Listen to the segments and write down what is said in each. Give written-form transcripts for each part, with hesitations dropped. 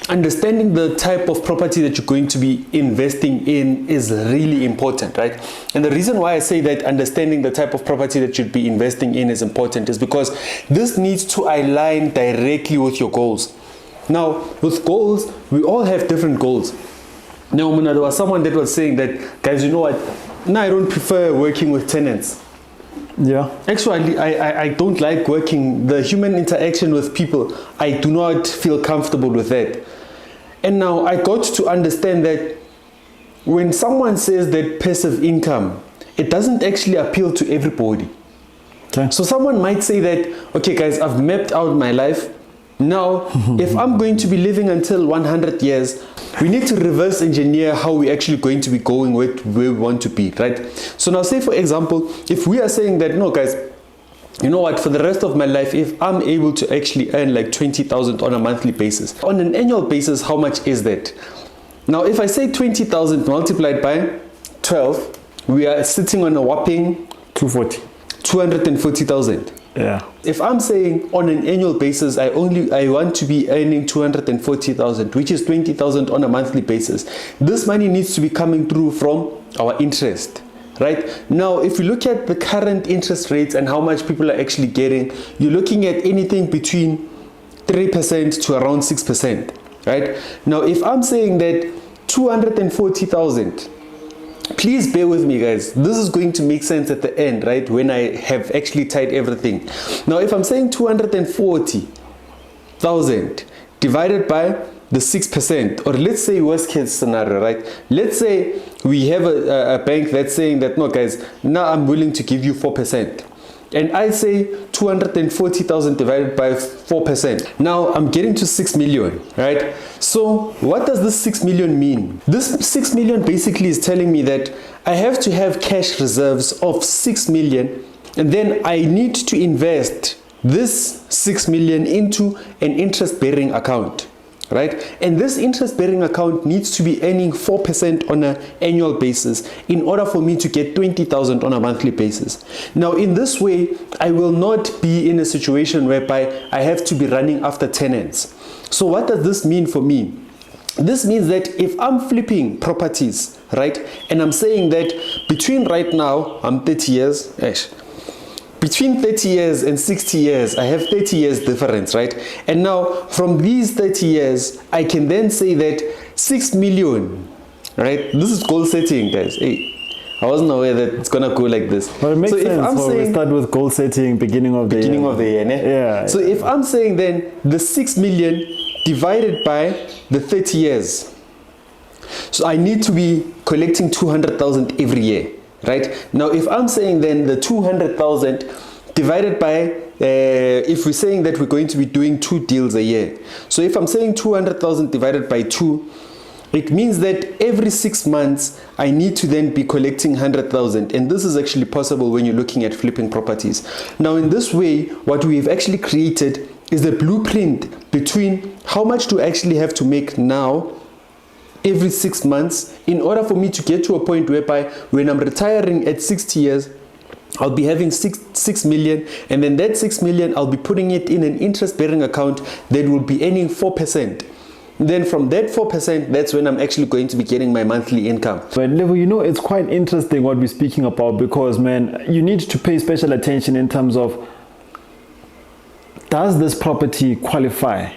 understanding the type of property that you're going to be investing in is really important, right? And the reason why I say that understanding the type of property that you'd be investing in is important is because this needs to align directly with your goals. Now, with goals, we all have different goals. Now, Muna, there was someone that was saying that, guys, you know what? No, I don't prefer working with tenants. Yeah. Actually, I don't like working, the human interaction with people. I do not feel comfortable with that. And now I got to understand that when someone says that passive income, it doesn't actually appeal to everybody. Okay. So someone might say that, okay guys, I've mapped out my life. Now, if I'm going to be living until 100 years, we need to reverse engineer how we're actually going to be going where we want to be, right? So now say, for example, if we are saying that, no guys, you know what, for the rest of my life, if I'm able to actually earn like 20,000 on a monthly basis, on an annual basis, how much is that? Now, if I say 20,000 multiplied by 12, we are sitting on a whopping 240,000. Yeah. If I'm saying on an annual basis, I want to be earning 240,000, which is 20,000 on a monthly basis. This money needs to be coming through from our interest, right? Now, if you look at the current interest rates and how much people are actually getting, you're looking at anything between 3% to around 6%, right? Now, if I'm saying that 240,000, please bear with me, guys. This is going to make sense at the end, right? When I have actually tied everything. Now, if I'm saying 240,000 divided by the 6%, or let's say worst case scenario, right? Let's say we have a bank that's saying that, no, guys, now I'm willing to give you 4%. And I say 240,000 divided by 4%. Now I'm getting to 6 million, right? So what does this 6 million mean? This 6 million basically is telling me that I have to have cash reserves of 6 million, and then I need to invest this 6 million into an interest-bearing account, right? And this interest-bearing account needs to be earning 4% on an annual basis in order for me to get 20,000 on a monthly basis. Now, in this way, I will not be in a situation whereby I have to be running after tenants. So what does this mean for me? This means that if I'm flipping properties, right, and I'm saying that between right now, I'm 30 years, between 30 years and 60 years, I have 30 years difference, right? And now from these 30 years, I can then say that 6 million, right? This is goal setting, guys. Hey, I wasn't aware that it's gonna go like this. Well, it makes sense. If I'm saying, we start with goal setting beginning of the year. Yeah. So if I'm saying then the 6 million divided by the 30 years, so I need to be collecting 200,000 every year. Right now, if I'm saying then the 200,000 divided by if we're saying that we're going to be doing 2 deals a year, so if I'm saying 200,000 divided by 2, it means that every 6 months I need to then be collecting 100,000, and this is actually possible when you're looking at flipping properties. Now, in this way, what we've actually created is a blueprint between how much do I actually have to make now every 6 months in order for me to get to a point whereby when I'm retiring at 60 years, I'll be having 6 million, and then that 6 million, I'll be putting it in an interest-bearing account that will be earning 4%. Then from that 4%, that's when I'm actually going to be getting my monthly income. But Levo, you know, it's quite interesting what we're speaking about, because, man, you need to pay special attention in terms of, does this property qualify?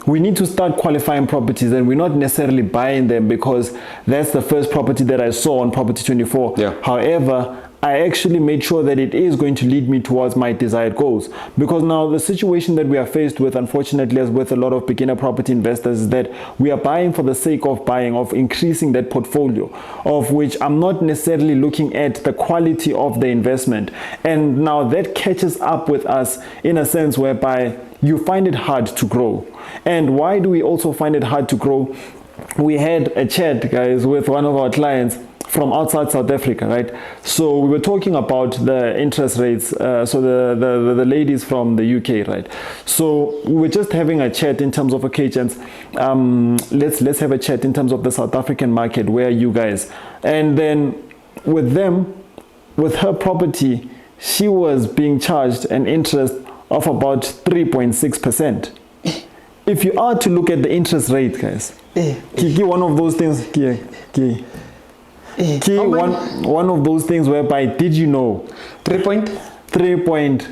We need to start qualifying properties, and we're not necessarily buying them because that's the first property that I saw on Property 24. Yeah. However, I actually made sure that it is going to lead me towards my desired goals, because now the situation that we are faced with, unfortunately, as with a lot of beginner property investors, is that we are buying for the sake of buying, of increasing that portfolio, of which I'm not necessarily looking at the quality of the investment. And now that catches up with us in a sense whereby you find it hard to grow. And why do we also find it hard to grow? We had a chat, guys, with one of our clients from outside South Africa, right? So we were talking about the interest rates, so the ladies from the UK, right? So we were just having a chat in terms of, okay, gents, let's have a chat in terms of the South African market. Where are you guys? And then with them, with her property, she was being charged an interest of about 3.6%. if you are to look at the interest rate, guys, key one of those things, key one of those things whereby, did you know 3 point?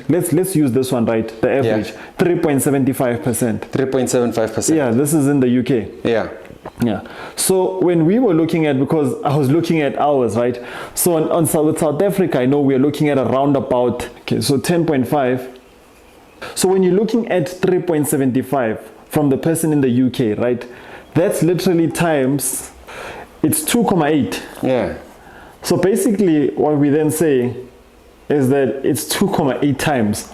Let's use this one, right? The average 3.75%. 3.75%. Yeah, this is in the UK. Yeah. So when we were looking at, because I was looking at ours, right? So with South Africa, I know we're looking at around about, so 10.5. So when you're looking at 3.75 from the person in the UK, right? That's literally times, it's 2.8. Yeah. So basically what we then say is that it's 2.8 times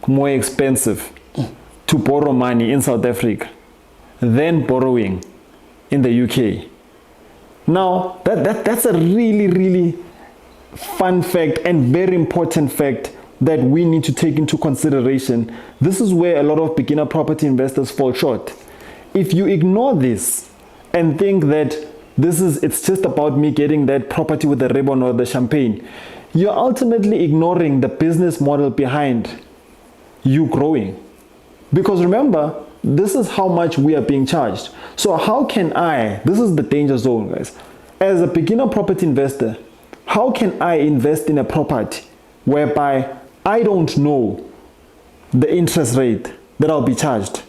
more expensive to borrow money in South Africa than borrowing in the UK. Now, that's a really, really fun fact and very important fact that we need to take into consideration. This is where a lot of beginner property investors fall short. If you ignore this and think that it's just about me getting that property with the ribbon or the champagne, you're ultimately ignoring the business model behind you growing. Because remember, this is how much we are being charged. So how can this is the danger zone, guys. As a beginner property investor, how can I invest in a property whereby I don't know the interest rate that I'll be charged?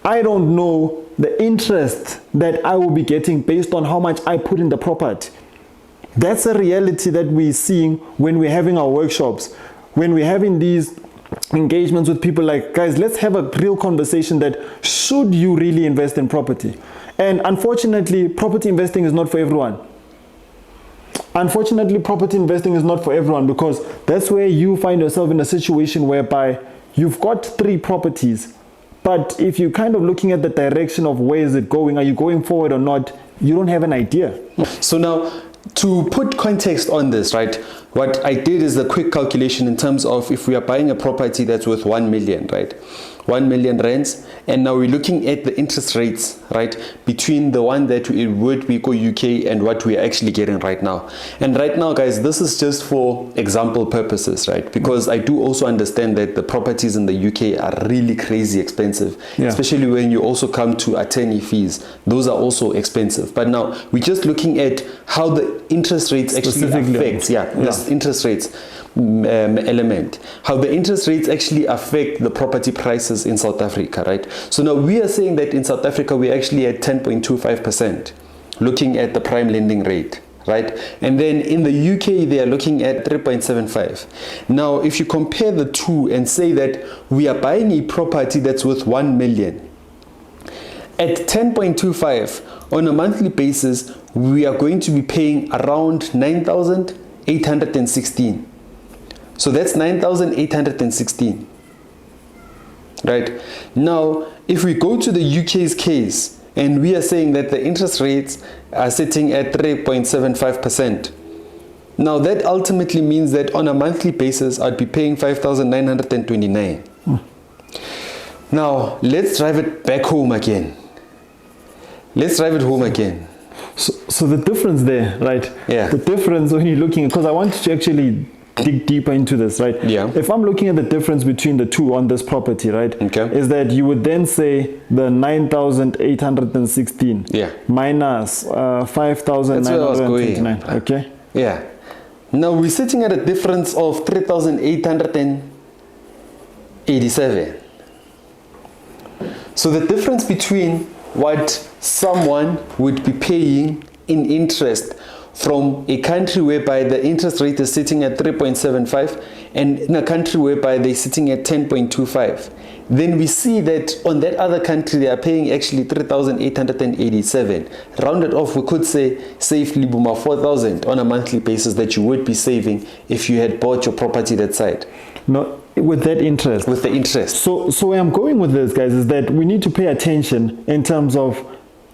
I don't know the interest that I will be getting based on how much I put in the property. That's a reality that we're seeing when we're having our workshops, when we're having these engagements with people like, guys, let's have a real conversation that should you really invest in property? And unfortunately, property investing is not for everyone. Unfortunately, property investing is not for everyone, because that's where you find yourself in a situation whereby you've got 3 properties, but if you're kind of looking at the direction of where is it going, are you going forward or not, you don't have an idea. So now, to put context on this, right, what I did is a quick calculation in terms of if we are buying a property that's worth 1 million, right, 1 million rents, and now we're looking at the interest rates, right, between the one that it would be go UK and what we're actually getting right now. And right now, guys, this is just for example purposes, right, because I do also understand that the properties in the UK are really crazy expensive, especially when you also come to attorney fees. Those are also expensive. But now we're just looking at how the interest rates actually affect this interest rates element, how the interest rates actually affect the property prices in South Africa, right? So now we are saying that in South Africa we're actually at 10.25%, looking at the prime lending rate, right? And then in the UK they are looking at 3.75. Now if you compare the two and say that we are buying a property that's worth 1 million at 10.25 on a monthly basis, we are going to be paying around 9,816. So that's 9,816, right? Now, if we go to the UK's case and we are saying that the interest rates are sitting at 3.75%, now that ultimately means that on a monthly basis, I'd be paying 5,929. Now, let's drive it back home again. So the difference there, right? Yeah. The difference when you're looking, because I want to actually dig deeper into this, right? Yeah. If I'm looking at the difference between the two on this property, right? Okay. Is that you would then say the 9,816 minus 5,929. Okay. Yeah. Now we're sitting at a difference of 3,887. So the difference between what someone would be paying in interest from a country whereby the interest rate is sitting at 3.75 and in a country whereby they're sitting at 10.25, then we see that on that other country they are paying actually 3,887. Rounded off, we could say safely 4,000 on a monthly basis that you would be saving if you had bought your property that side. No, with that interest. With the interest. So where I'm going with this, guys, is that we need to pay attention in terms of,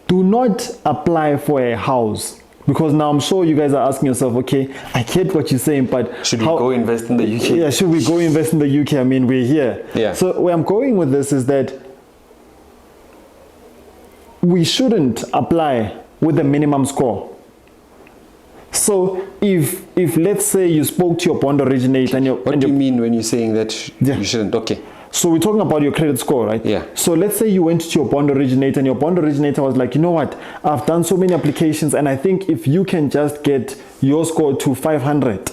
do not apply for a house. Because now I'm sure you guys are asking yourself, okay, I get what you're saying, but should we go invest in the UK? Yeah, should we go invest in the UK? I mean, we're here. Yeah. So where I'm going with this is that we shouldn't apply with a minimum score. So if let's say you spoke to your bond originator and what do you mean when you're saying that you shouldn't? Okay. So we're talking about your credit score, right? Yeah. So let's say you went to your bond originator and your bond originator was like, you know what, I've done so many applications and I think if you can just get your score to 500,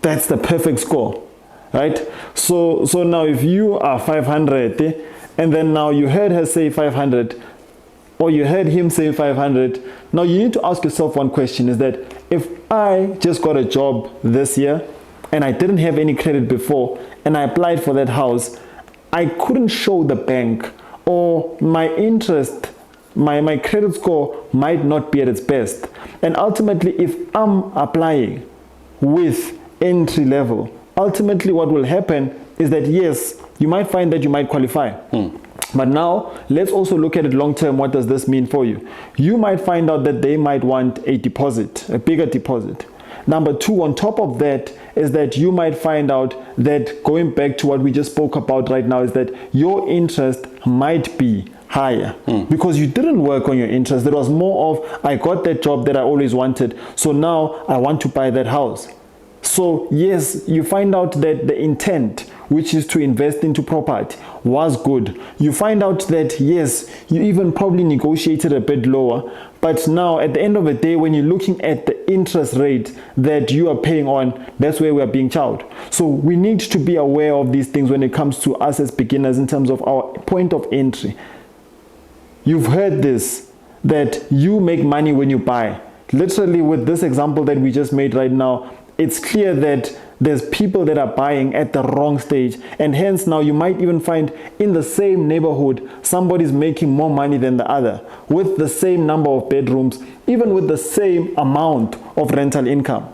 that's the perfect score, right? So now if you are 500 and then now you heard her say 500 or you heard him say 500, now you need to ask yourself one question, is that if I just got a job this year and I didn't have any credit before and I applied for that house, I couldn't show the bank, or my interest, my credit score might not be at its best. And ultimately, if I'm applying with entry level, ultimately what will happen is that yes, you might find that you might qualify. But now let's also look at it long term. What does this mean for you? You might find out that they might want a deposit, a bigger deposit. Number two, on top of that, is that you might find out that, going back to what we just spoke about right now, is that your interest might be higher because you didn't work on your interest. There was more of, I got that job that I always wanted, so now I want to buy that house. So yes, you find out that the intent, which is to invest into property, was good. You find out that yes, you even probably negotiated a bit lower, but now at the end of the day, when you're looking at the interest rate that you are paying on, that's where we are being chowed. So we need to be aware of these things when it comes to us as beginners in terms of our point of entry. You've heard this, that you make money when you buy. Literally, with this example that we just made right now, it's clear that there's people that are buying at the wrong stage, and hence now you might even find in the same neighborhood somebody's making more money than the other with the same number of bedrooms, even with the same amount of rental income.